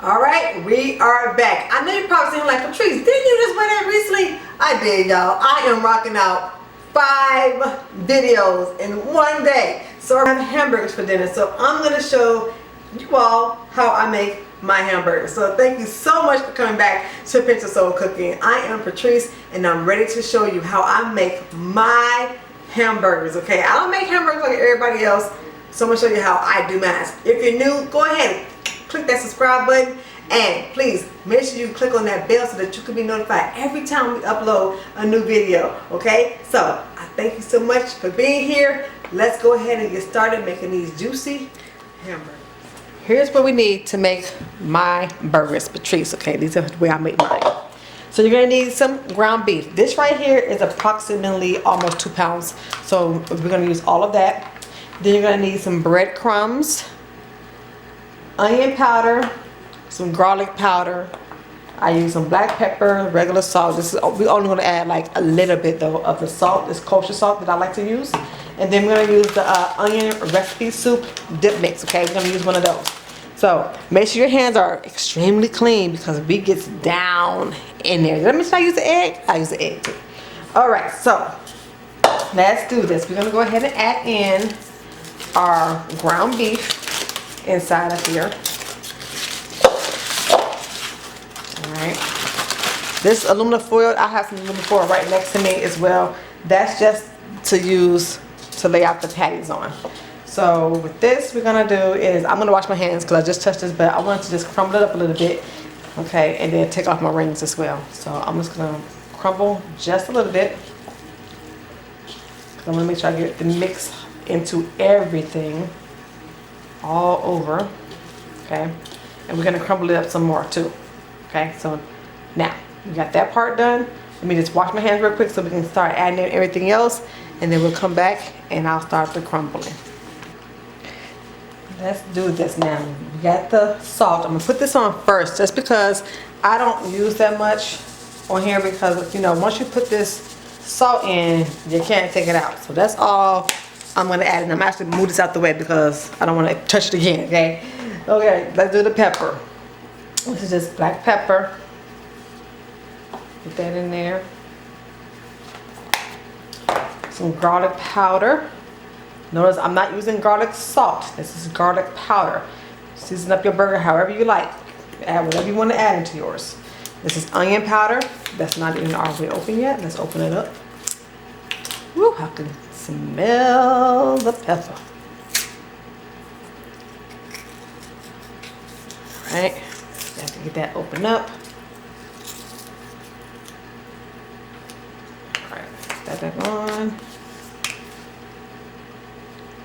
All right, we are back. I know you're probably saying like, Patrice, didn't you just wear that recently? I did, y'all. I am rocking out 5 videos in one day. So I have hamburgers for dinner. So I'm gonna show you all how I make my hamburgers. So thank you so much for coming back to Pinch of Soul Cooking. I am Patrice and I'm ready to show you how I make my hamburgers. Okay, I don't make hamburgers like everybody else. So I'm gonna show you how I do mine. If you're new, go ahead, click that subscribe button, and please make sure you click on that bell so that you can be notified every time we upload a new video. Okay, so I thank you so much for being here. Let's go ahead and get started making these juicy hamburgers. Here's what we need to make my burgers, Patrice. Okay, these are the way I make mine. So you're gonna need some ground beef. This right here is approximately almost 2 pounds, so we're gonna use all of that. Then you're gonna need some breadcrumbs, onion powder, some garlic powder. I use some black pepper, regular salt. This is, we're only gonna add like a little bit though of the salt, this kosher salt that I like to use. And then we're gonna use the onion recipe soup dip mix, okay? We're gonna use one of those. So make sure your hands are extremely clean because meat gets down in there. Let me show you the egg. I use the egg too. All right, so let's do this. We're gonna go ahead and add in our ground beef inside of here. All right. This aluminum foil, I have some aluminum foil right next to me as well. That's just to use to lay out the patties on. So with this, we're gonna do is, I'm gonna wash my hands because I just touched this, but I want to just crumble it up a little bit, okay, and then take off my rings as well. So I'm just gonna crumble just a little bit. I'm gonna make sure I get the mix into everything, all over, okay, and we're gonna crumble it up some more too, okay. So now we got that part done. Let me just wash my hands real quick so we can start adding in everything else, and then we'll come back and I'll start the crumbling. Let's do this now. We got the salt. I'm gonna put this on first just because I don't use that much on here because, you know, once you put this salt in, you can't take it out. So that's all I'm gonna add, and I'm actually move this out the way because I don't want to touch it again. Okay. Okay. Let's do the pepper. This is just black pepper. Put that in there. Some garlic powder. Notice I'm not using garlic salt. This is garlic powder. Season up your burger however you like. Add whatever you want to add into yours. This is onion powder. That's not even all the way open yet. Let's open it up. Woo, I can smell the pepper. All right, got to get that open up. All right, set that on.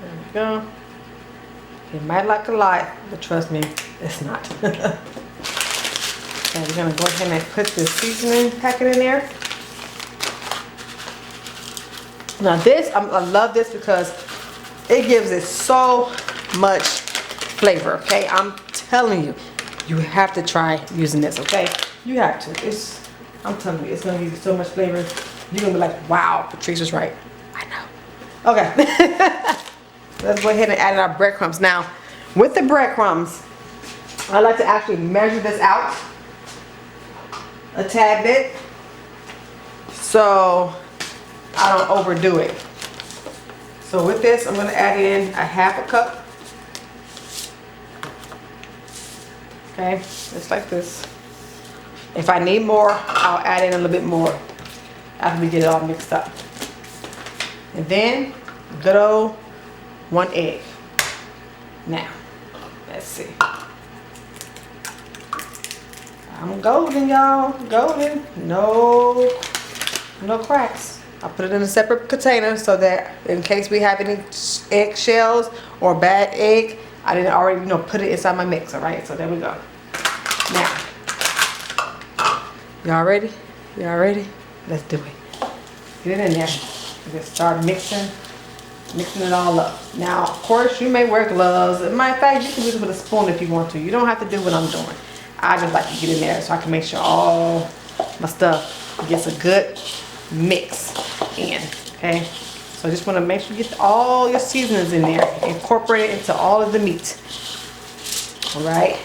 There we go. It might look alike, but trust me, it's not. Okay, we're gonna go ahead and put the seasoning packet in there. Now this, I love this because it gives it so much flavor, okay? I'm telling you, you have to try using this, okay? You have to. I'm telling you, it's gonna give you so much flavor. You're gonna be like, wow, Patrice was right. I know. Okay. Let's go ahead and add in our breadcrumbs. Now, with the breadcrumbs, I like to actually measure this out a tad bit so I don't overdo it. So with this, I'm going to add in a 1/2 cup. Okay, just like this. If I need more, I'll add in a little bit more after we get it all mixed up. And then, good old 1 egg. Now, let's see. I'm golden, y'all. Golden. No cracks. I put it in a separate container so that in case we have any eggshells or bad egg, I didn't already, put it inside my mix. All right, so there we go. Now, y'all ready? Y'all ready? Let's do it. Get it in there. Just start mixing it all up. Now, of course, you may wear gloves. As a matter of fact, you can do it with a spoon if you want to. You don't have to do what I'm doing. I just like to get in there so I can make sure all my stuff gets a good mix in, okay? So I just want to make sure you get all your seasonings in there. Incorporate it into all of the meat. All right.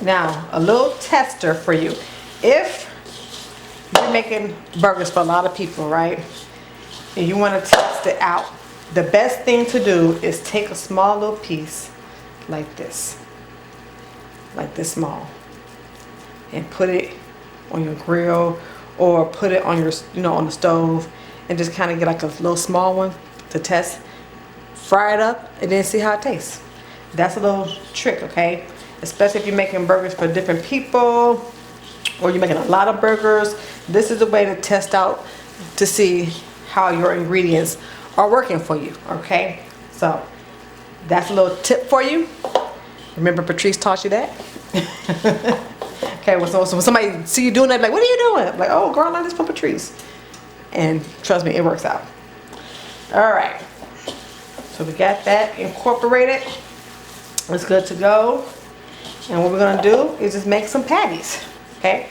Now, a little tester for you. If you're making burgers for a lot of people, right? And you want to test it out, the best thing to do is take a small little piece like this small, and put it on your grill or put it on your, on the stove, and just kind of get like a little small one to test. Fry it up and then see how it tastes. That's a little trick, okay? Especially if you're making burgers for different people or you're making a lot of burgers. This is a way to test out to see how your ingredients are working for you, okay? So that's a little tip for you. Remember Patrice taught you that? Okay, so when somebody see you doing that, like, what are you doing? I'm like, oh girl, I learned this from Patrice. And trust me, it works out. All right, so we got that incorporated. It's good to go. And what we're gonna do is just make some patties, okay?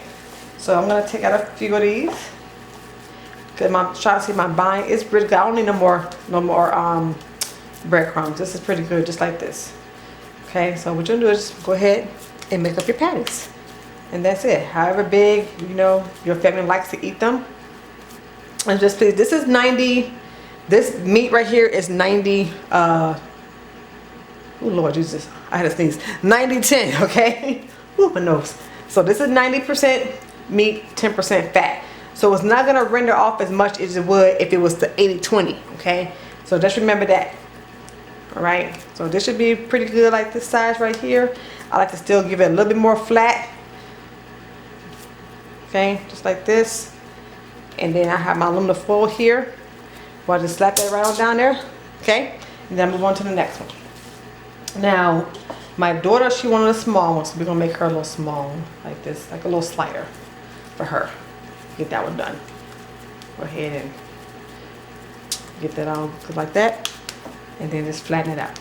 So I'm gonna take out a few of these. Cause I'm trying to see my buying. It's pretty good. I don't need no more breadcrumbs. This is pretty good, just like this. Okay, so what you're gonna do is go ahead and make up your patties, and that's it. However big your family likes to eat them. And just please, this is 90. This meat right here is 90. Oh Lord Jesus, I had to sneeze. 90-10, okay? Ooh, my nose. So this is 90% meat, 10% fat. So it's not gonna render off as much as it would if it was the 80-20, okay? So just remember that. All right, so this should be pretty good, like this size right here. I like to still give it a little bit more flat. Okay, just like this. And then I have my aluminum foil here. Well, I just slap that right on down there, okay? And then move on to the next one. Now, my daughter, she wanted a small one, so we're gonna make her a little small one, like this, like a little slider for her. Get that one done. Go ahead and get that all good like that, and then just flatten it out,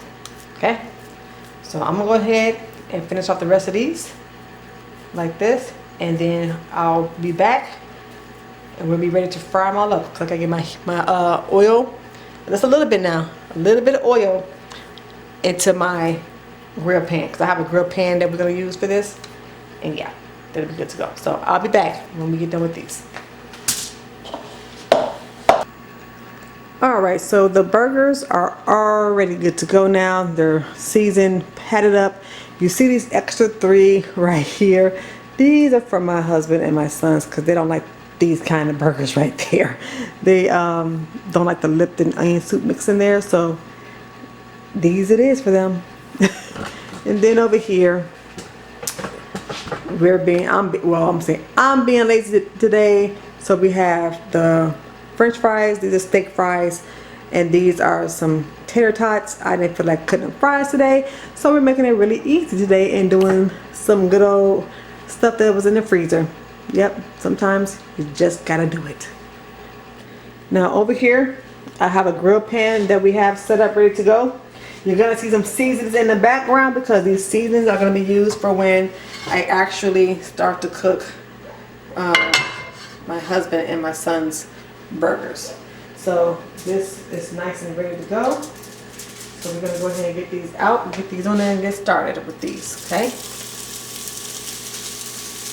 okay? So I'm gonna go ahead and finish off the rest of these like this, and then I'll be back and we'll be ready to fry them all up. So I gotta get my oil, just a little bit now, a little bit of oil into my grill pan, because I have a grill pan that we're going to use for this, and yeah, that'll be good to go. So I'll be back when we get done with these. Alright, so the burgers are already good to go now. They're seasoned, patted up. You see these extra 3 right here? These are for my husband and my sons, because they don't like these kind of burgers right there. They don't like the Lipton onion soup mix in there, so these it is for them. And then over here, I'm being lazy today. So we have the French fries. These are steak fries, and these are some tater tots. I didn't feel like cutting fries today, so we're making it really easy today and doing some good old stuff that was in the freezer. Yep, sometimes you just gotta do it. Now over here, I have a grill pan that we have set up ready to go. You're gonna see some seasonings in the background, because these seasonings are gonna be used for when I actually start to cook my husband and my son's burgers. So this is nice and ready to go. So we're gonna go ahead and get these out, get these on there, and get started with these, okay?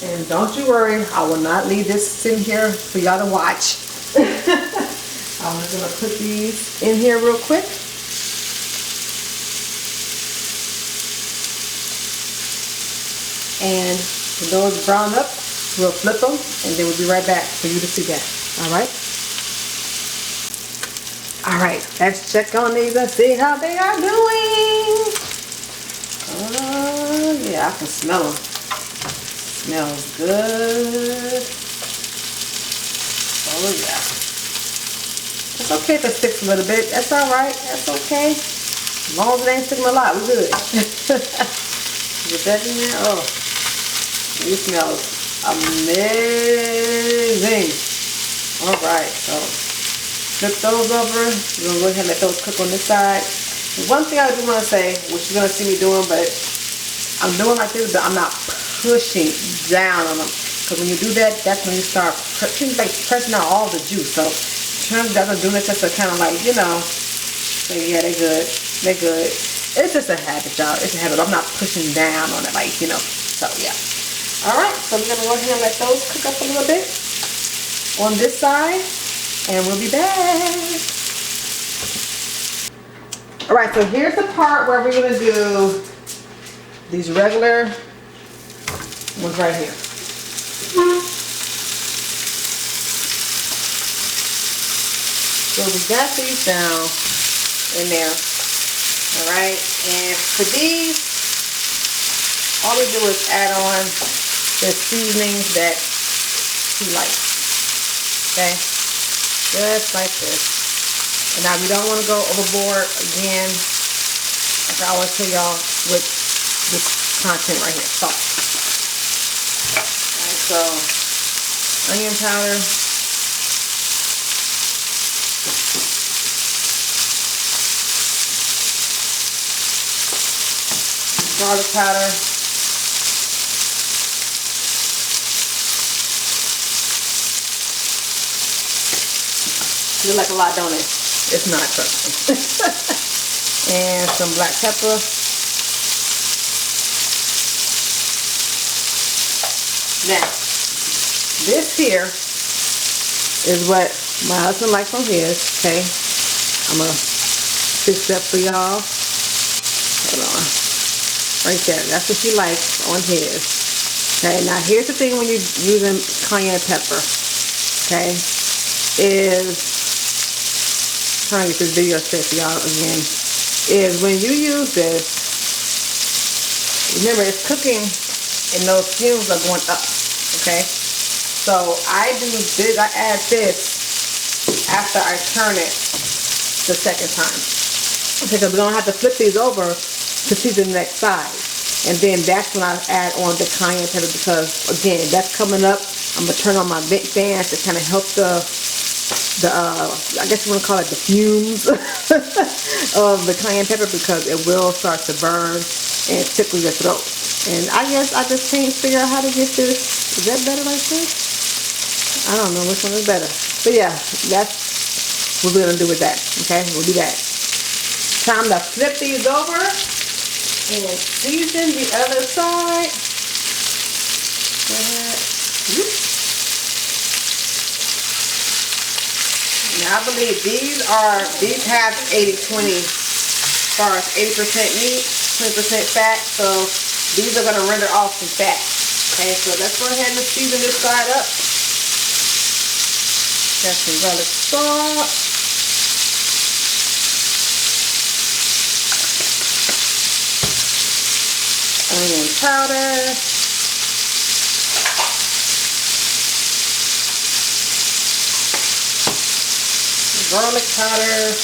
And don't you worry, I will not leave this sitting here for y'all to watch. I'm just gonna put these in here real quick. And when those brown up, we'll flip them, and then we'll be right back for you to see that. Alright? Alright, let's check on these and see how they are doing. Yeah, I can smell them. Smells good. Oh yeah. It's okay if it sticks a little bit. That's alright. That's okay. As long as it ain't sticking a lot, we're good. Get that in there. Oh. It smells amazing. Alright, so flip those over. We're going to go ahead and let those cook on this side. One thing I do want to say, which you're going to see me doing, but I'm doing like this, but I'm not pushing down on them. Because when you do that, that's when you start pressing out all the juice. So I'm doing it just to kind of like, say, yeah, they're good. They're good. It's just a habit, y'all. It's a habit. I'm not pushing down on it, like, So yeah. All right, so we're gonna go ahead and let those cook up a little bit on this side, and we'll be back. All right, so here's the part where we're gonna do these regular ones right here. So we got these down in there. All right, and for these, all we do is add on the seasonings that you like. Okay, just like this. And now we don't want to go overboard again, like I always tell y'all with this content right here. So, alright, so onion powder, garlic powder, look like a lot, don't it? It's not, trust me. And some black pepper. Now, this here is what my husband likes on his, okay? I'm going to fix that for y'all. Hold on. Right there. That's what he likes on his. Okay, now here's the thing when you're using cayenne pepper, okay, is, trying to get this video set for y'all again, is when you use this, remember it's cooking and those fumes are going up, okay? So I do this, I add this after I turn it the second time, because we don't have to flip these over to see the next side. And then that's when I add on the cayenne pepper, because again, that's coming up. I'm gonna turn on my vent fans to kind of help the I guess you want to call it the fumes of the cayenne pepper, because it will start to burn and tickle your throat. And I guess I just can't figure out how to get this. Is that better like this? I don't know which one is better. But yeah, that's what we're going to do with that. Okay, we'll do that. Time to flip these over and season the other side. Go ahead. Now I believe these have 80-20 as far as 80% meat, 20% fat, so these are going to render off some fat. Okay, so let's go ahead and season this side up. Got some garlic salt. Onion powder. Garlic powder,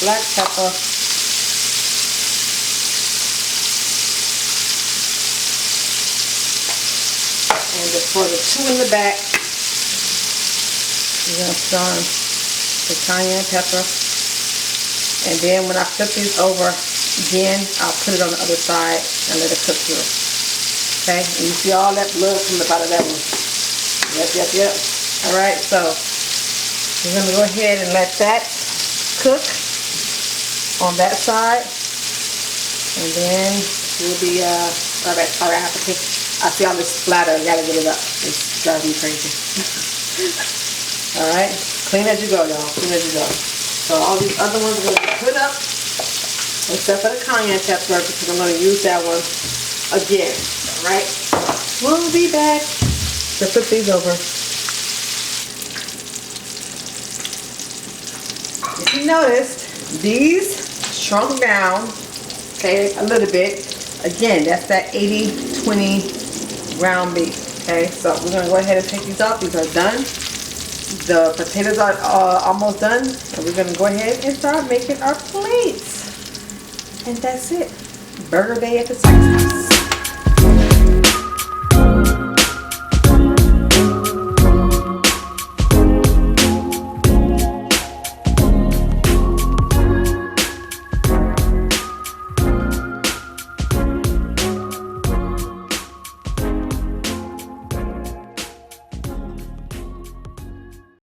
black pepper, and for the two in the back, we're going to throw in the cayenne pepper, and then when I flip these over again, I'll put it on the other side and let it cook through. Okay, and you see all that blood coming up out of that one. Yep. Alright, so we're going to go ahead and let that cook on that side. And then we'll be, alright, I have to take, I see all this splatter, I gotta get it up. It's driving me crazy. Alright, clean as you go, y'all, clean as you go. So all these other ones are going to be put up, except for the cayenne pepper, because I'm going to use that one again. Right? We'll be back to flip these over. If you noticed, these shrunk down, okay, a little bit. Again, that's that 80-20 ground beef. Okay, so we're going to go ahead and take these off. These are done. The potatoes are almost done. And we're going to go ahead and start making our plates. And that's it. Burger day at the Texas.